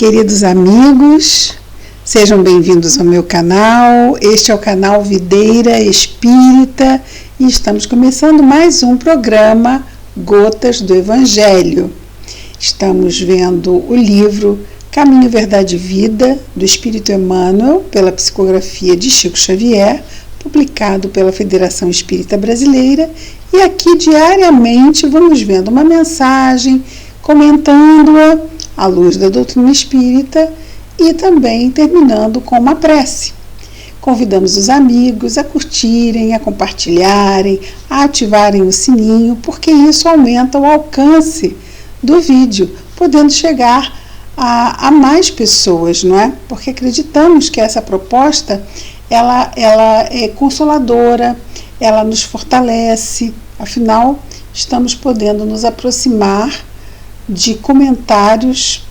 Queridos amigos, sejam bem-vindos ao meu canal. Este é o canal Videira Espírita e estamos começando mais um programa Gotas do Evangelho. Estamos vendo o livro Caminho, Verdade e Vida, do Espírito Emmanuel, pela psicografia de Chico Xavier, publicado pela Federação Espírita Brasileira, e aqui diariamente vamos vendo uma mensagem, comentando-a à luz da doutrina espírita e também terminando com uma prece. Convidamos os amigos a curtirem, a compartilharem, a ativarem o sininho, porque isso aumenta o alcance do vídeo, podendo chegar a mais pessoas, não é? Porque acreditamos que essa proposta ela é consoladora, ela nos fortalece, afinal estamos podendo nos aproximar de comentários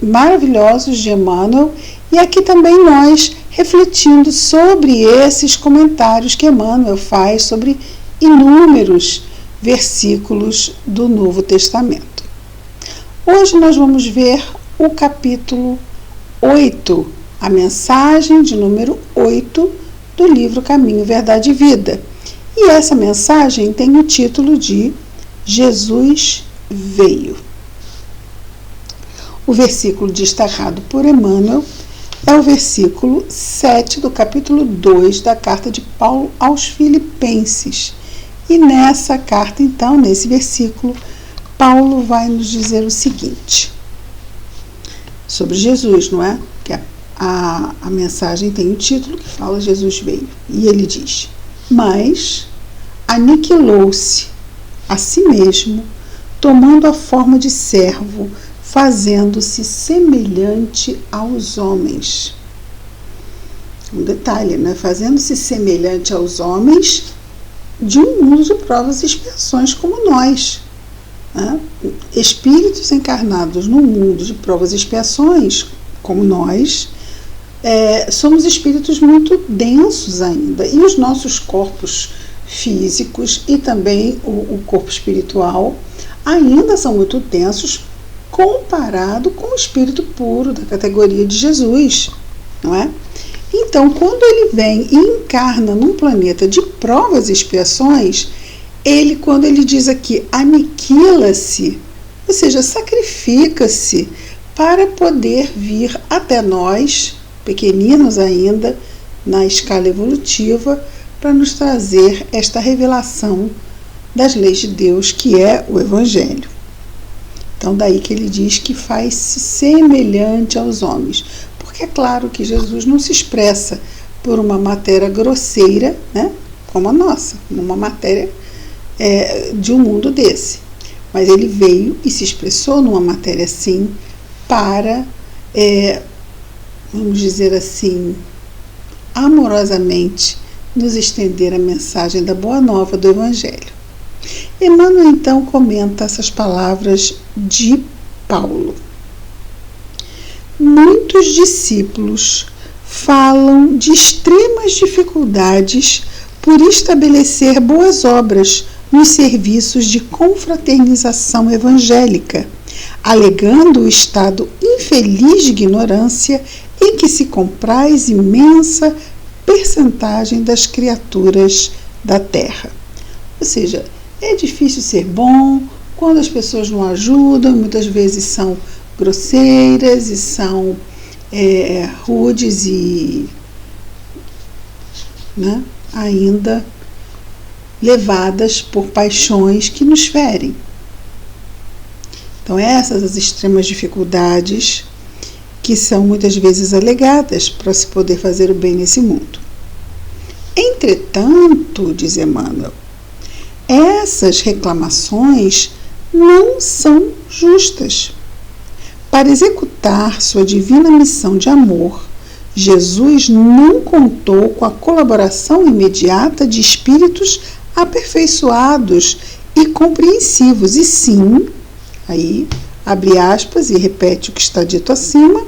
maravilhosos de Emmanuel e aqui também nós refletindo sobre esses comentários que Emmanuel faz sobre inúmeros versículos do Novo Testamento. Hoje nós vamos ver o capítulo 8, a mensagem de número 8 do livro Caminho, Verdade e Vida. E essa mensagem tem o título de Jesus Veio. O versículo destacado por Emmanuel é o versículo 7 do capítulo 2 da carta de Paulo aos Filipenses. E nessa carta, então, nesse versículo, Paulo vai nos dizer o seguinte, sobre Jesus, não é? Que a mensagem tem o título que fala Jesus veio. E ele diz, mas aniquilou-se a si mesmo, tomando a forma de servo, fazendo-se semelhante aos homens. Um detalhe, né? Fazendo-se semelhante aos homens de um mundo de provas e expiações como nós. Né? Espíritos encarnados num mundo de provas e expiações como nós, somos espíritos muito densos ainda. E os nossos corpos físicos e também o corpo espiritual ainda são muito densos comparado com o espírito puro da categoria de Jesus, não é? Então, quando ele vem e encarna num planeta de provas e expiações, quando ele diz aqui, aniquila-se, ou seja, sacrifica-se para poder vir até nós, pequeninos ainda, na escala evolutiva, para nos trazer esta revelação das leis de Deus, que é o Evangelho. Então, daí que ele diz que faz-se semelhante aos homens. Porque é claro que Jesus não se expressa por uma matéria grosseira, né, como a nossa, numa matéria de um mundo desse. Mas ele veio e se expressou numa matéria assim para, vamos dizer assim, amorosamente nos estender a mensagem da Boa Nova do Evangelho. Emmanuel então comenta essas palavras de Paulo. Muitos discípulos falam de extremas dificuldades por estabelecer boas obras nos serviços de confraternização evangélica, alegando o estado infeliz de ignorância em que se compraz imensa percentagem das criaturas da terra. Ou seja, é difícil ser bom quando as pessoas não ajudam, muitas vezes são grosseiras e são rudes e, né, ainda levadas por paixões que nos ferem. Então, essas as extremas dificuldades que são muitas vezes alegadas para se poder fazer o bem nesse mundo. Entretanto, diz Emmanuel, essas reclamações não são justas. Para executar sua divina missão de amor, Jesus não contou com a colaboração imediata de espíritos aperfeiçoados e compreensivos, e sim, aí, abre aspas e repete o que está dito acima,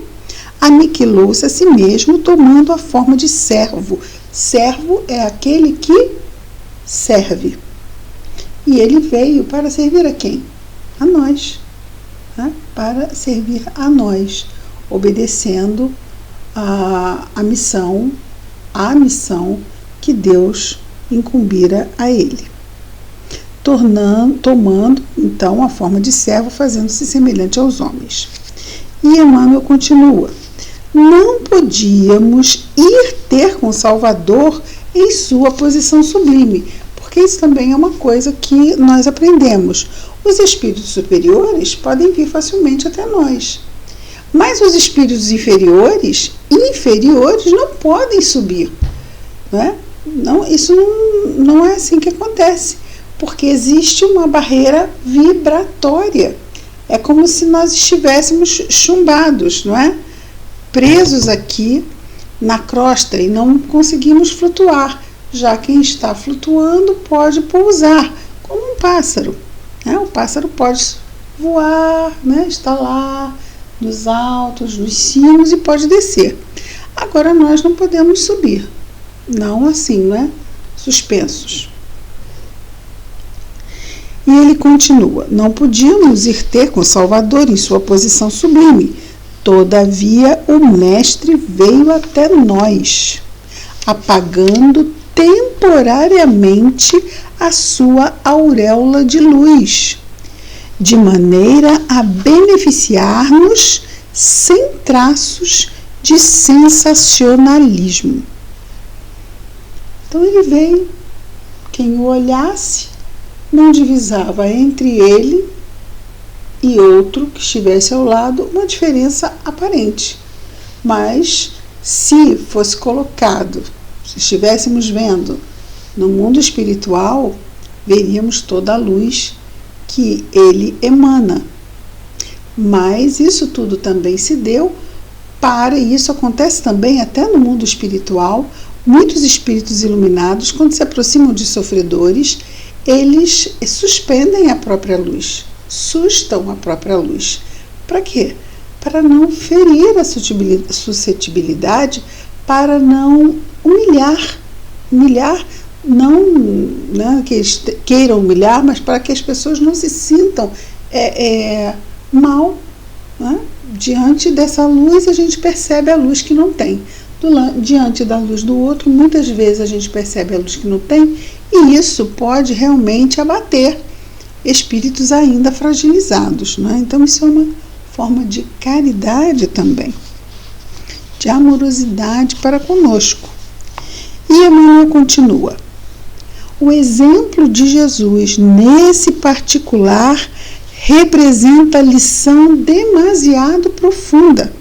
aniquilou-se a si mesmo, tomando a forma de servo. Servo é aquele que serve. E ele veio para servir a quem? A nós. Né? Para servir a nós. obedecendo a missão que Deus incumbira a ele, tomando então a forma de servo, fazendo-se semelhante aos homens. E Emmanuel continua: não podíamos ir ter com o Salvador em sua posição sublime, porque isso também é uma coisa que nós aprendemos. Os espíritos superiores podem vir facilmente até nós, mas os espíritos inferiores não podem subir, não é? Não, isso não é assim que acontece, porque existe uma barreira vibratória. É como se nós estivéssemos chumbados, não é? Presos aqui na crosta e não conseguimos flutuar. Já quem está flutuando pode pousar, como um pássaro, né? O pássaro pode voar, né? Está lá nos altos, nos cimos, e pode descer. Agora nós não podemos subir, não assim, né? Suspensos. E ele continua: não podíamos ir ter com o Salvador em sua posição sublime. Todavia o Mestre veio até nós, apagando temporariamente a sua auréola de luz, de maneira a beneficiar-nos sem traços de sensacionalismo. Então ele veio, quem o olhasse não divisava entre ele e outro que estivesse ao lado uma diferença aparente. Mas se fosse colocado, se estivéssemos vendo no mundo espiritual, veríamos toda a luz que ele emana. Mas isso tudo também se deu e isso acontece também até no mundo espiritual. Muitos espíritos iluminados, quando se aproximam de sofredores, eles suspendem a própria luz, sustam a própria luz. Para quê? Para não ferir a suscetibilidade, para não humilhar, não, né, que eles queiram humilhar, mas para que as pessoas não se sintam mal, né? Diante dessa luz a gente percebe a luz que não tem. Diante da luz do outro, muitas vezes a gente percebe a luz que não tem, e isso pode realmente abater espíritos ainda fragilizados, não é? Então isso é uma forma de caridade também, de amorosidade para conosco. E Emmanuel continua: o exemplo de Jesus nesse particular representa lição demasiado profunda.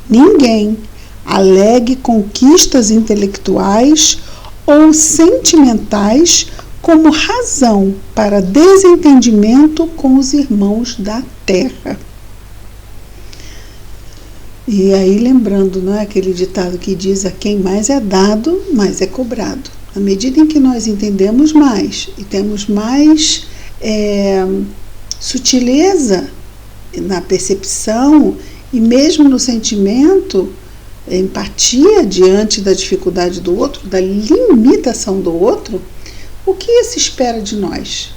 Ninguém alegue conquistas intelectuais ou sentimentais como razão para desentendimento com os irmãos da terra. E aí lembrando, não é, aquele ditado que diz: a quem mais é dado, mais é cobrado. À medida em que nós entendemos mais e temos mais sutileza na percepção e mesmo no sentimento, empatia diante da dificuldade do outro, da limitação do outro, o que se espera de nós?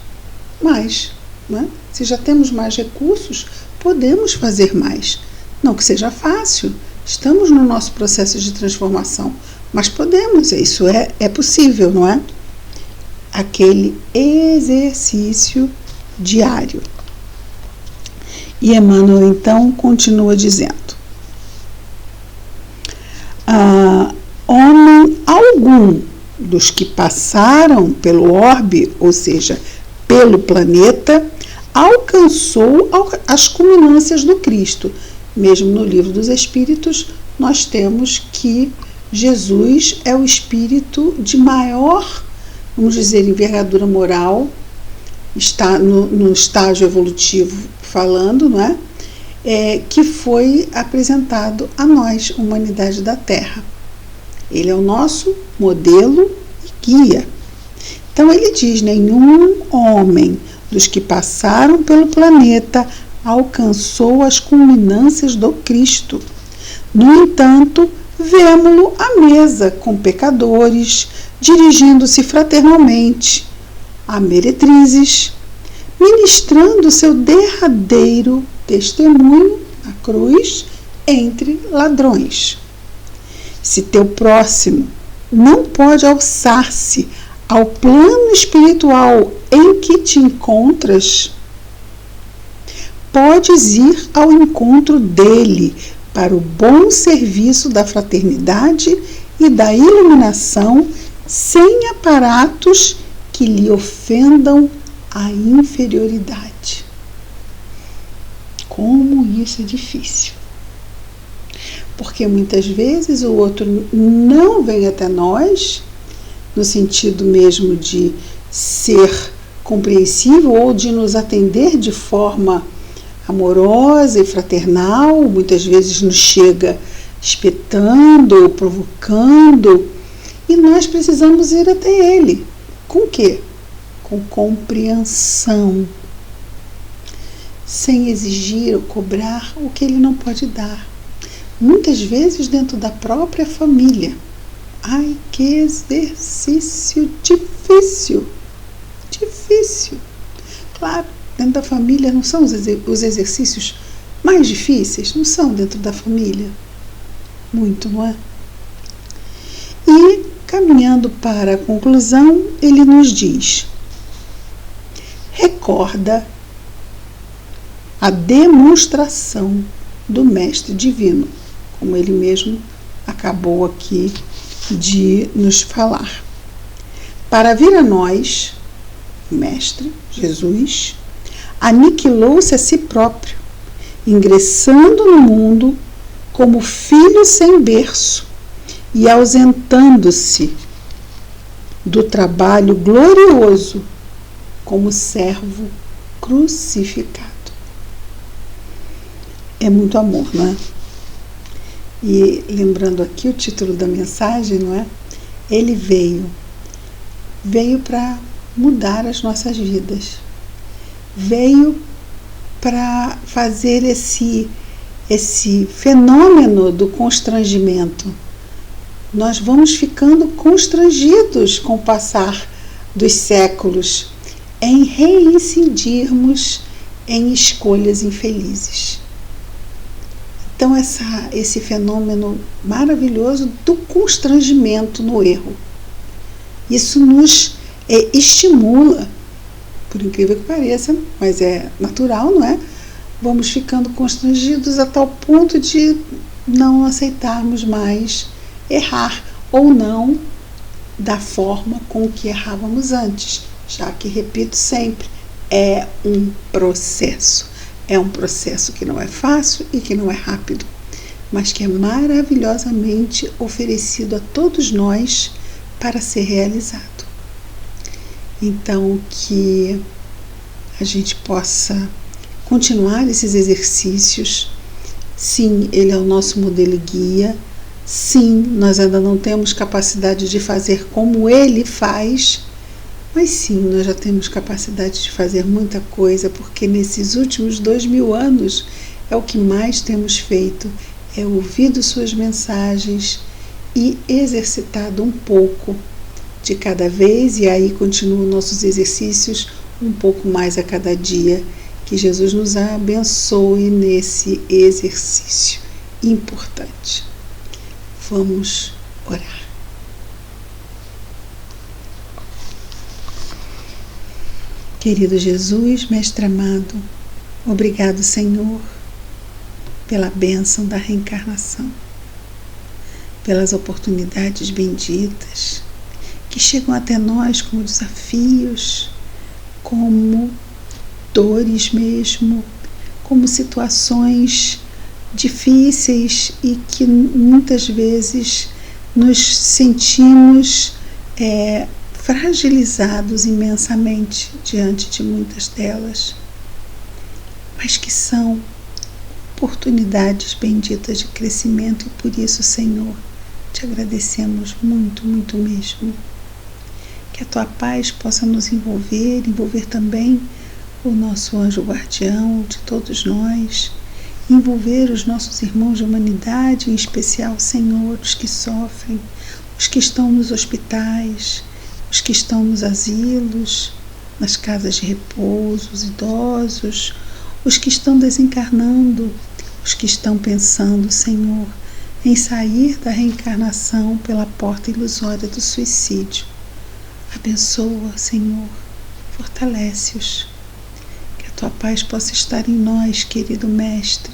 Mais, né? Se já temos mais recursos, podemos fazer mais. Não que seja fácil, estamos no nosso processo de transformação, mas podemos, isso é possível, não é? Aquele exercício diário. E Emmanuel então continua dizendo: homem algum dos que passaram pelo orbe, ou seja, pelo planeta, alcançou as culminâncias do Cristo. Mesmo no Livro dos Espíritos, nós temos que Jesus é o espírito de maior, vamos dizer, envergadura moral, está no estágio evolutivo falando, não é? Que foi apresentado a nós, humanidade da Terra. Ele é o nosso modelo e guia. Então ele diz: nenhum homem dos que passaram pelo planeta alcançou as culminâncias do Cristo. No entanto, vemo-lo à mesa com pecadores, dirigindo-se fraternalmente a meretrizes, ministrando seu derradeiro testemunho na cruz entre ladrões. Se teu próximo não pode alçar-se ao plano espiritual em que te encontras, podes ir ao encontro dele para o bom serviço da fraternidade e da iluminação, sem aparatos que lhe ofendam a inferioridade. Como isso é difícil. Porque muitas vezes o outro não vem até nós, no sentido mesmo de ser compreensivo ou de nos atender de forma amorosa e fraternal, muitas vezes nos chega espetando ou provocando, e nós precisamos ir até ele. Com o quê? Com compreensão, sem exigir ou cobrar o que ele não pode dar. Muitas vezes dentro da própria família. Ai, que exercício difícil! Difícil! Claro, dentro da família não são os exercícios mais difíceis? Não são dentro da família? Muito, não é? E, caminhando para a conclusão, ele nos diz: recorda a demonstração do Mestre Divino, como ele mesmo acabou aqui de nos falar. Para vir a nós, o Mestre, Jesus, aniquilou-se a si próprio, ingressando no mundo como filho sem berço e ausentando-se do trabalho glorioso como servo crucificado. É muito amor, não é? E lembrando aqui o título da mensagem, não é? Ele veio para mudar as nossas vidas. Veio para fazer esse fenômeno do constrangimento. Nós vamos ficando constrangidos com o passar dos séculos em reincidirmos em escolhas infelizes. Então, esse fenômeno maravilhoso do constrangimento no erro, isso nos estimula, por incrível que pareça, mas é natural, não é? Vamos ficando constrangidos a tal ponto de não aceitarmos mais errar, ou não da forma com que errávamos antes, já que, repito sempre, é um processo. É um processo que não é fácil e que não é rápido, mas que é maravilhosamente oferecido a todos nós para ser realizado. Então, que a gente possa continuar esses exercícios. Sim, ele é o nosso modelo e guia. Sim, nós ainda não temos capacidade de fazer como ele faz, mas sim, nós já temos capacidade de fazer muita coisa, porque nesses últimos 2000 anos é o que mais temos feito, é ouvido suas mensagens e exercitado um pouco de cada vez, e aí continuam nossos exercícios um pouco mais a cada dia. Que Jesus nos abençoe nesse exercício importante. Vamos orar. Querido Jesus, Mestre amado, obrigado, Senhor, pela bênção da reencarnação, pelas oportunidades benditas que chegam até nós como desafios, como dores mesmo, como situações difíceis e que muitas vezes nos sentimos fragilizados imensamente diante de muitas delas, mas que são oportunidades benditas de crescimento, e por isso, Senhor, te agradecemos muito, muito mesmo. Que a tua paz possa nos envolver também o nosso anjo guardião de todos nós, envolver os nossos irmãos de humanidade, em especial, Senhor, os que sofrem, os que estão nos hospitais, os que estão nos asilos, nas casas de repouso, os idosos, os que estão desencarnando os que estão pensando, Senhor, em sair da reencarnação pela porta ilusória do suicídio. Abençoa, Senhor, fortalece-os. Que a tua paz possa estar em nós, querido Mestre,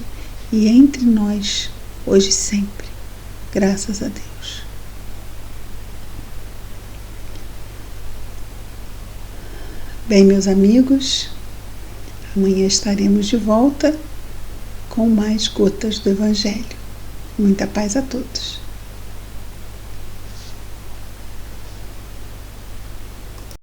e entre nós, hoje e sempre. Graças a Deus. Bem, meus amigos, amanhã estaremos de volta com mais gotas do Evangelho. Muita paz a todos.